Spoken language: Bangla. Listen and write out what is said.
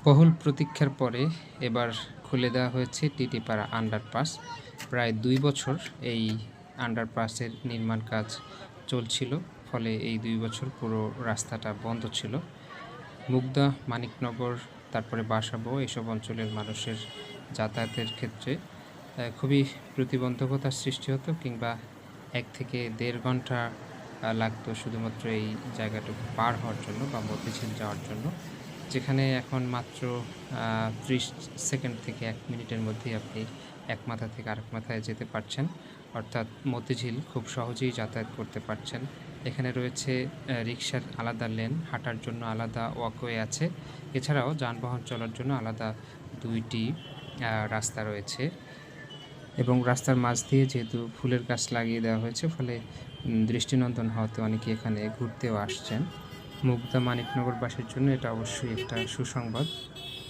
বহুল প্রতীক্ষার পরে এবার খুলে দেওয়া হয়েছে টিটিপাড়া আন্ডারপাস। প্রায় ২ বছর এই আন্ডারপাসের নির্মাণ কাজ চলছিল। ফলে এই ২ বছর পুরো রাস্তাটা বন্ধ ছিল। মুগদা, মানিকনগর, তারপরে বাসাবো এসব অঞ্চলের মানুষের যাতায়াতের ক্ষেত্রে খুবই প্রতিবন্ধকতার সৃষ্টি হতো, কিংবা ১ থেকে ১.৫ ঘন্টা লাগতো শুধুমাত্র এই জায়গাটুকু পার হওয়ার জন্য বা মতিঝিল যাওয়ার জন্য। যেখানে এখন মাত্র ৩০ সেকেন্ড থেকে ১ মিনিটের মধ্যেই আপনি এক মাথা থেকে আরেক মাথায় যেতে পারছেন। অর্থাৎ মতিঝিল খুব সহজেই যাতায়াত করতে পারছেন। এখানে রয়েছে রিকশার আলাদা লেন, হাঁটার জন্য আলাদা ওয়াকওয়ে আছে। এছাড়াও যানবাহন চলার জন্য আলাদা ২ টি রাস্তা রয়েছে এবং রাস্তার মাঝ দিয়ে যেহেতু ফুলের গাছ লাগিয়ে দেওয়া হয়েছে, ফলে দৃষ্টিনন্দন হওয়াতে অনেকে এখানে ঘুরতেও আসছেন। মুগদা, মানিকনগরবাসীর জন্য এটা অবশ্যই একটা সুসংবাদ।